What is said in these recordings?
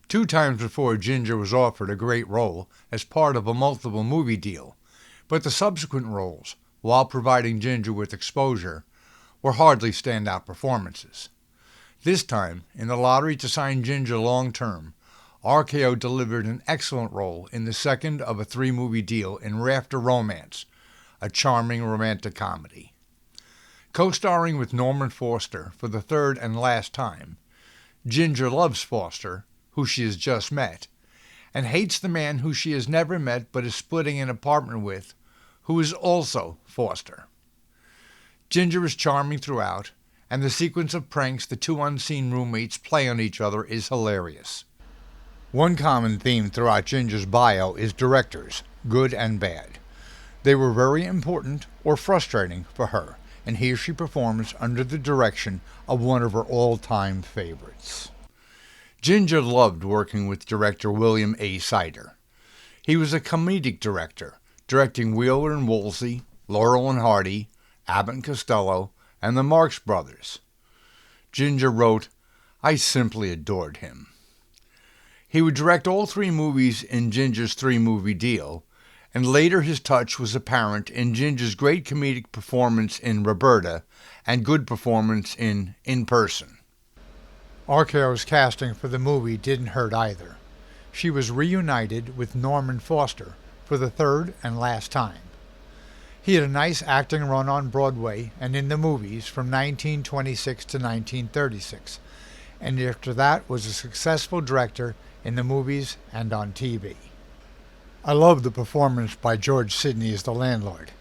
2 times before, Ginger was offered a great role as part of a multiple movie deal, but the subsequent roles, while providing Ginger with exposure, were hardly standout performances. This time, in the lottery to sign Ginger long-term, RKO delivered an excellent role in the second of a 3-movie deal in Rafter Romance, a charming romantic comedy. Co-starring with Norman Foster for the third and last time, Ginger loves Foster, who she has just met, and hates the man who she has never met but is splitting an apartment with, who is also Foster. Ginger is charming throughout, and the sequence of pranks the 2 unseen roommates play on each other is hilarious. One common theme throughout Ginger's bio is directors, good and bad. They were very important or frustrating for her, and here she performs under the direction of one of her all-time favorites. Ginger loved working with director William A. Sider. He was a comedic director, directing Wheeler and Woolsey, Laurel and Hardy, Abbott and Costello, and the Marx Brothers. Ginger wrote, "I simply adored him." He would direct all 3 movies in Ginger's 3-movie deal, and later his touch was apparent in Ginger's great comedic performance in Roberta and good performance in Person. RKO's casting for the movie didn't hurt either. She was reunited with Norman Foster for the third and last time. He had a nice acting run on Broadway and in the movies from 1926 to 1936, and after that was a successful director in the movies and on TV. I love the performance by George Sidney as the landlord.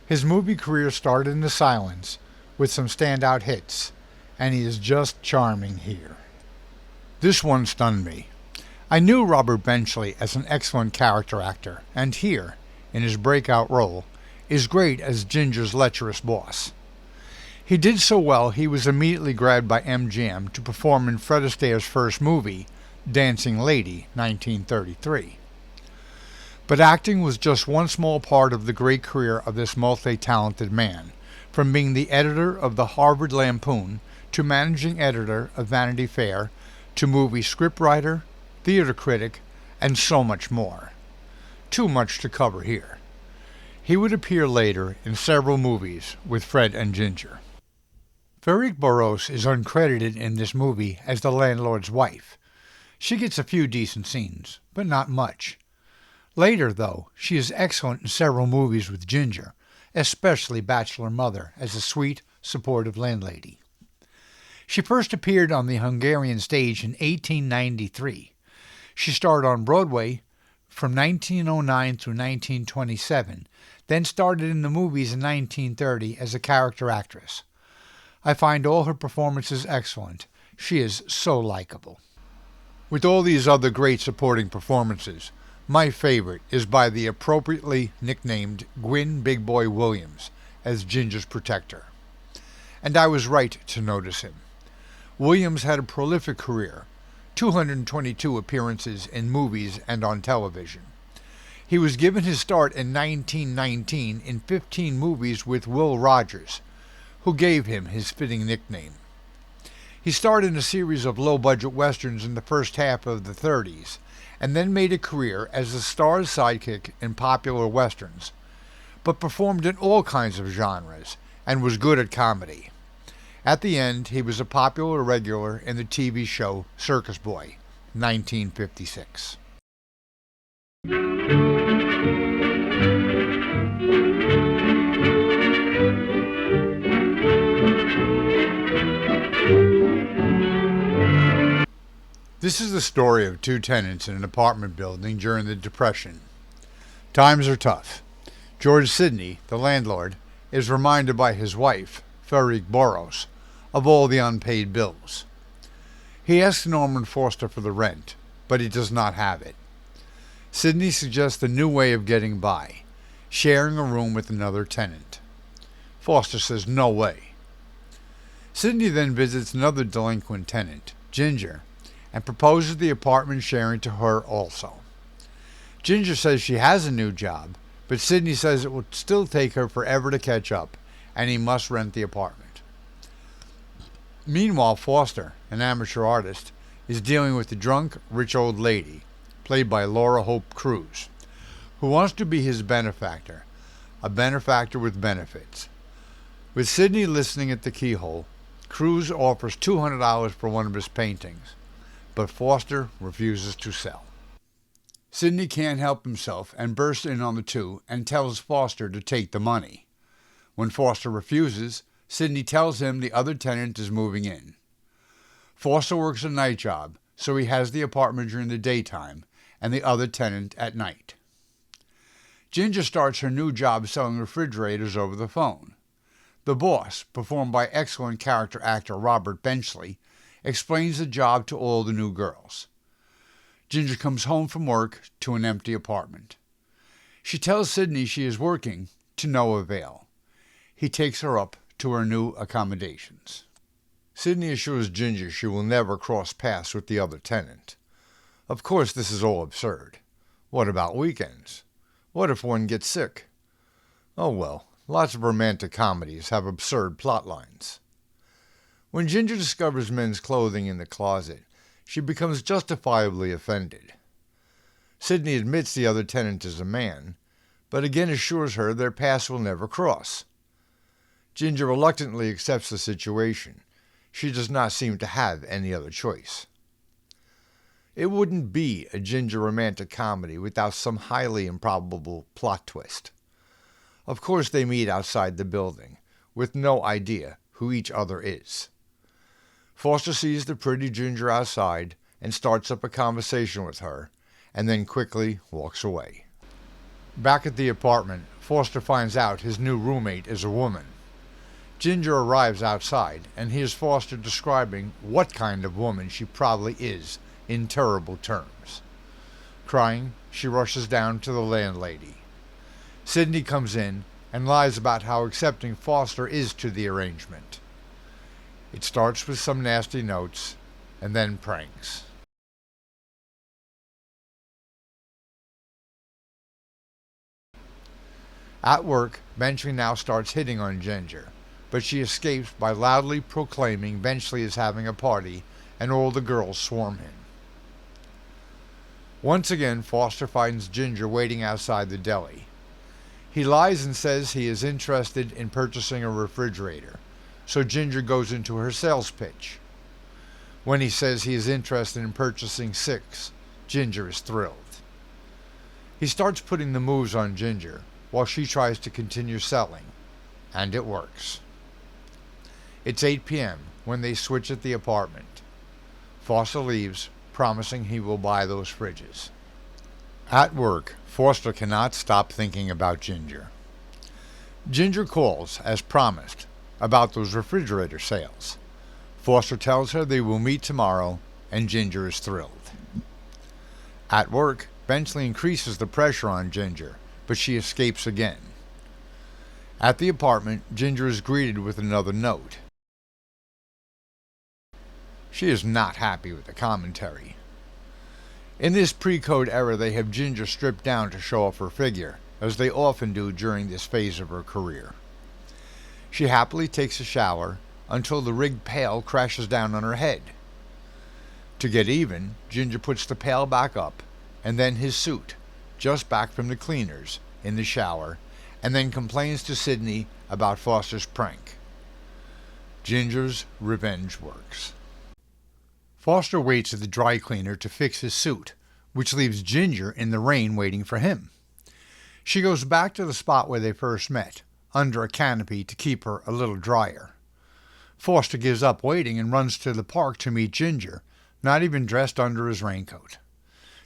His movie career started in the silence with some standout hits, and he is just charming here. This one stunned me. I knew Robert Benchley as an excellent character actor, and here, in his breakout role, is great as Ginger's lecherous boss. He did so well he was immediately grabbed by MGM to perform in Fred Astaire's first movie, Dancing Lady, 1933. But acting was just one small part of the great career of this multi-talented man, from being the editor of the Harvard Lampoon to managing editor of Vanity Fair to movie scriptwriter, theater critic, and so much more. Too much to cover here. He would appear later in several movies with Fred and Ginger. Feric Boros is uncredited in this movie as the landlord's wife. She gets a few decent scenes, but not much. Later, though, she is excellent in several movies with Ginger, especially Bachelor Mother as a sweet, supportive landlady. She first appeared on the Hungarian stage in 1893. She starred on Broadway from 1909 through 1927, then started in the movies in 1930 as a character actress. I find all her performances excellent. She is so likable. With all these other great supporting performances, my favorite is by the appropriately nicknamed Guinn Big Boy Williams as Ginger's protector. And I was right to notice him. Williams had a prolific career, 222 appearances in movies and on television. He was given his start in 1919 in 15 movies with Will Rogers, who gave him his fitting nickname. He starred in a series of low-budget westerns in the first half of the 30s, and then made a career as the star's sidekick in popular westerns, but performed in all kinds of genres and was good at comedy. At the end, he was a popular regular in the TV show Circus Boy, 1956. This is the story of 2 tenants in an apartment building during the Depression. Times are tough. George Sidney, the landlord, is reminded by his wife, Feric Boros, of all the unpaid bills. He asks Norman Foster for the rent, but he does not have it. Sidney suggests a new way of getting by, sharing a room with another tenant. Foster says no way. Sidney then visits another delinquent tenant, Ginger, and proposes the apartment sharing to her also. Ginger says she has a new job, but Sidney says it will still take her forever to catch up, and he must rent the apartment. Meanwhile, Foster, an amateur artist, is dealing with the drunk, rich old lady, played by Laura Hope Cruz, who wants to be his benefactor, a benefactor with benefits. With Sidney listening at the keyhole, Cruz offers $200 for one of his paintings, but Foster refuses to sell. Sidney can't help himself and bursts in on the two and tells Foster to take the money. When Foster refuses, Sidney tells him the other tenant is moving in. Foster works a night job, so he has the apartment during the daytime and the other tenant at night. Ginger starts her new job selling refrigerators over the phone. The boss, performed by excellent character actor Robert Benchley, explains the job to all the new girls. Ginger comes home from work to an empty apartment. She tells Sidney she is working, to no avail. He takes her up to her new accommodations. Sidney assures Ginger she will never cross paths with the other tenant. Of course, this is all absurd. What about weekends? What if one gets sick? Oh well, lots of romantic comedies have absurd plot lines. When Ginger discovers men's clothing in the closet, she becomes justifiably offended. Sidney admits the other tenant is a man, but again assures her their paths will never cross. Ginger reluctantly accepts the situation. She does not seem to have any other choice. It wouldn't be a Ginger romantic comedy without some highly improbable plot twist. Of course they meet outside the building, with no idea who each other is. Foster sees the pretty Ginger outside and starts up a conversation with her, and then quickly walks away. Back at the apartment, Foster finds out his new roommate is a woman. Ginger arrives outside and hears Foster describing what kind of woman she probably is in terrible terms. Crying, she rushes down to the landlady. Sidney comes in and lies about how accepting Foster is to the arrangement. It starts with some nasty notes and then pranks. At work, Benchley now starts hitting on Ginger, but she escapes by loudly proclaiming Benchley is having a party and all the girls swarm him. Once again, Foster finds Ginger waiting outside the deli. He lies and says he is interested in purchasing a refrigerator, so Ginger goes into her sales pitch. When he says he is interested in purchasing 6, Ginger is thrilled. He starts putting the moves on Ginger while she tries to continue selling, and it works. It's 8 p.m. when they switch at the apartment. Foster leaves, promising he will buy those fridges. At work, Foster cannot stop thinking about Ginger. Ginger calls, as promised, about those refrigerator sales. Foster tells her they will meet tomorrow, and Ginger is thrilled. At work, Benchley increases the pressure on Ginger, but she escapes again. At the apartment, Ginger is greeted with another note. She is not happy with the commentary. In this pre-code era, they have Ginger stripped down to show off her figure, as they often do during this phase of her career. She happily takes a shower until the rigged pail crashes down on her head. To get even, Ginger puts the pail back up, and then his suit, just back from the cleaners, in the shower, and then complains to Sidney about Foster's prank. Ginger's revenge works. Foster waits at the dry cleaner to fix his suit, which leaves Ginger in the rain waiting for him. She goes back to the spot where they first met, under a canopy to keep her a little drier. Foster gives up waiting and runs to the park to meet Ginger, not even dressed under his raincoat.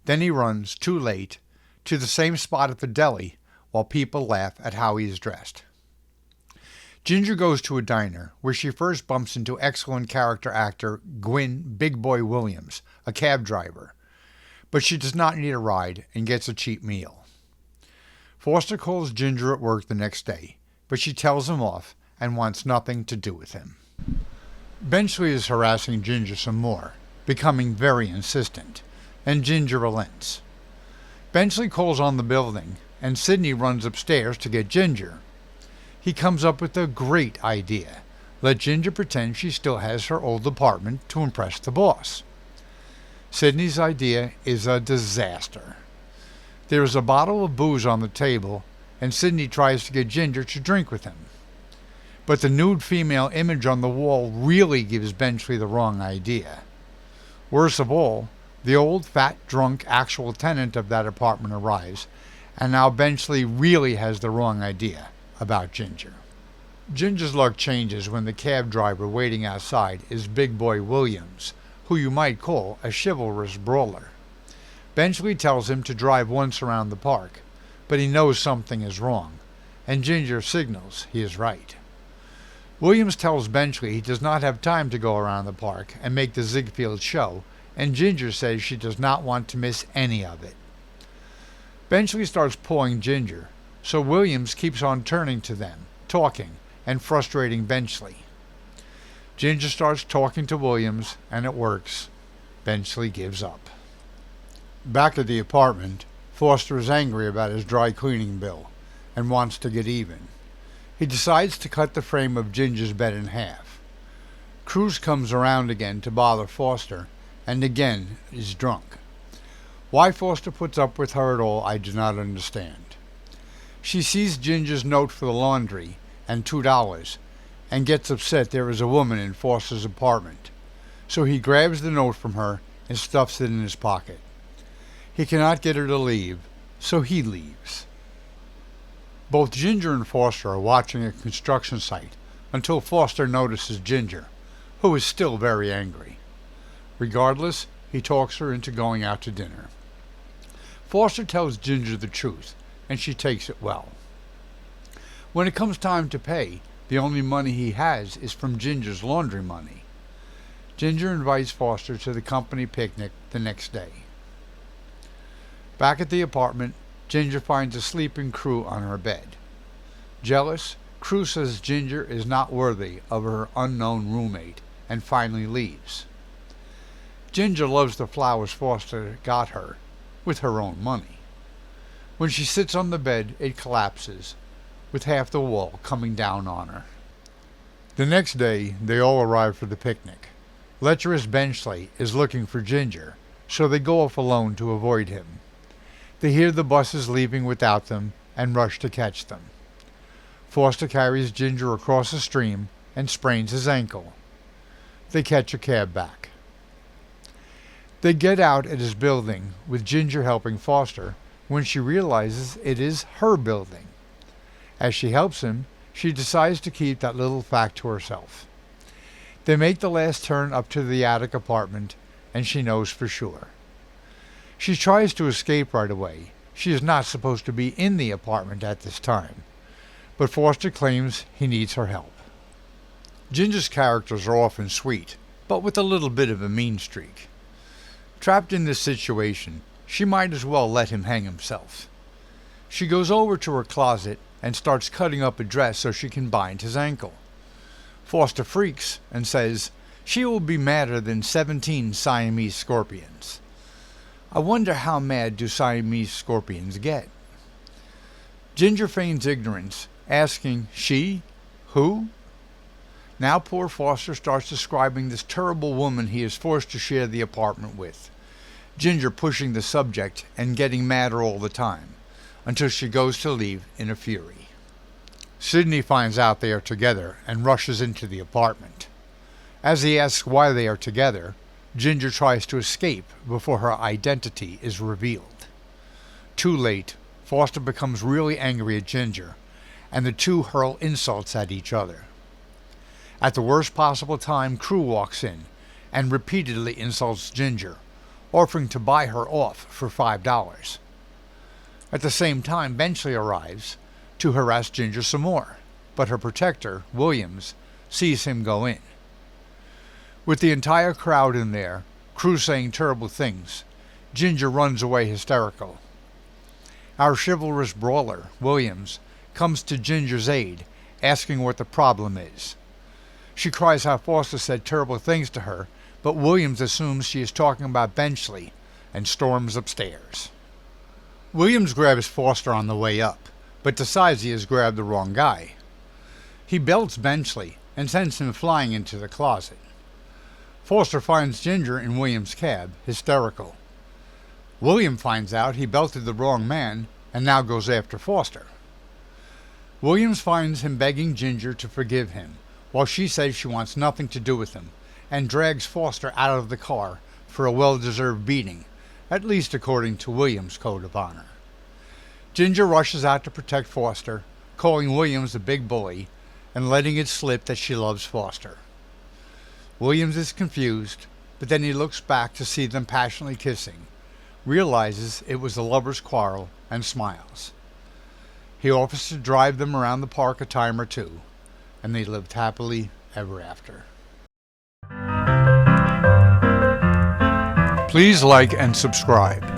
Then he runs, too late, to the same spot at the deli while people laugh at how he is dressed. Ginger goes to a diner where she first bumps into excellent character actor Guinn Big Boy Williams, a cab driver, but she does not need a ride and gets a cheap meal. Foster calls Ginger at work the next day, but she tells him off and wants nothing to do with him. Benchley is harassing Ginger some more, becoming very insistent, and Ginger relents. Benchley calls on the building, and Sidney runs upstairs to get Ginger. He comes up with a great idea. Let Ginger pretend she still has her old apartment to impress the boss. Sydney's idea is a disaster. There is a bottle of booze on the table, and Sydney tries to get Ginger to drink with him. But the nude female image on the wall really gives Benchley the wrong idea. Worst of all, the old, fat, drunk actual tenant of that apartment arrives, and now Benchley really has the wrong idea about Ginger. Ginger's luck changes when the cab driver waiting outside is Big Boy Williams, who you might call a chivalrous brawler. Benchley tells him to drive once around the park, but he knows something is wrong, and Ginger signals he is right. Williams tells Benchley he does not have time to go around the park and make the Ziegfeld show, and Ginger says she does not want to miss any of it. Benchley starts pulling Ginger, so Williams keeps on turning to them, talking, and frustrating Benchley. Ginger starts talking to Williams, and it works. Benchley gives up. Back at the apartment, Foster is angry about his dry cleaning bill and wants to get even. He decides to cut the frame of Ginger's bed in half. Cruz comes around again to bother Foster, and again is drunk. Why Foster puts up with her at all, I do not understand. She sees Ginger's note for the laundry and $2 and gets upset there is a woman in Foster's apartment. So he grabs the note from her and stuffs it in his pocket. He cannot get her to leave, so he leaves. Both Ginger and Foster are watching a construction site until Foster notices Ginger, who is still very angry. Regardless, he talks her into going out to dinner. Foster tells Ginger the truth, and she takes it well. When it comes time to pay, the only money he has is from Ginger's laundry money. Ginger invites Foster to the company picnic the next day. Back at the apartment, Ginger finds a sleeping Crew on her bed. Jealous, Crew says Ginger is not worthy of her unknown roommate and finally leaves. Ginger loves the flowers Foster got her with her own money. When she sits on the bed, it collapses, with half the wall coming down on her. The next day, they all arrive for the picnic. Lecherous Benchley is looking for Ginger, so they go off alone to avoid him. They hear the buses leaving without them and rush to catch them. Foster carries Ginger across a stream and sprains his ankle. They catch a cab back. They get out at his building, with Ginger helping Foster, when she realizes it is her building. As she helps him, she decides to keep that little fact to herself. They make the last turn up to the attic apartment, and she knows for sure. She tries to escape right away. She is not supposed to be in the apartment at this time, but Foster claims he needs her help. Ginger's characters are often sweet, but with a little bit of a mean streak. Trapped in this situation, she might as well let him hang himself. She goes over to her closet and starts cutting up a dress so she can bind his ankle. Foster freaks and says she will be madder than 17 Siamese scorpions. I wonder how mad do Siamese scorpions get? Ginger feigns ignorance, asking, she? Who? Now poor Foster starts describing this terrible woman he is forced to share the apartment with. Ginger pushing the subject and getting madder all the time, until she goes to leave in a fury. Sydney finds out they are together and rushes into the apartment. As he asks why they are together, Ginger tries to escape before her identity is revealed. Too late, Foster becomes really angry at Ginger, and the two hurl insults at each other. At the worst possible time, Crew walks in and repeatedly insults Ginger, offering to buy her off for $5. At the same time, Benchley arrives to harass Ginger some more, but her protector, Williams, sees him go in. With the entire crowd in there, Crew saying terrible things, Ginger runs away hysterical. Our chivalrous brawler, Williams, comes to Ginger's aid, asking what the problem is. She cries how Foster said terrible things to her, but Williams assumes she is talking about Benchley and storms upstairs. Williams grabs Foster on the way up, but decides he has grabbed the wrong guy. He belts Benchley and sends him flying into the closet. Foster finds Ginger in William's cab, hysterical. William finds out he belted the wrong man and now goes after Foster. Williams finds him begging Ginger to forgive him, while she says she wants nothing to do with him, and drags Foster out of the car for a well-deserved beating, at least according to Williams' code of honor. Ginger rushes out to protect Foster, calling Williams a big bully and letting it slip that she loves Foster. Williams is confused, but then he looks back to see them passionately kissing, realizes it was a lover's quarrel, and smiles. He offers to drive them around the park a time or two, and they lived happily ever after. Please like and subscribe.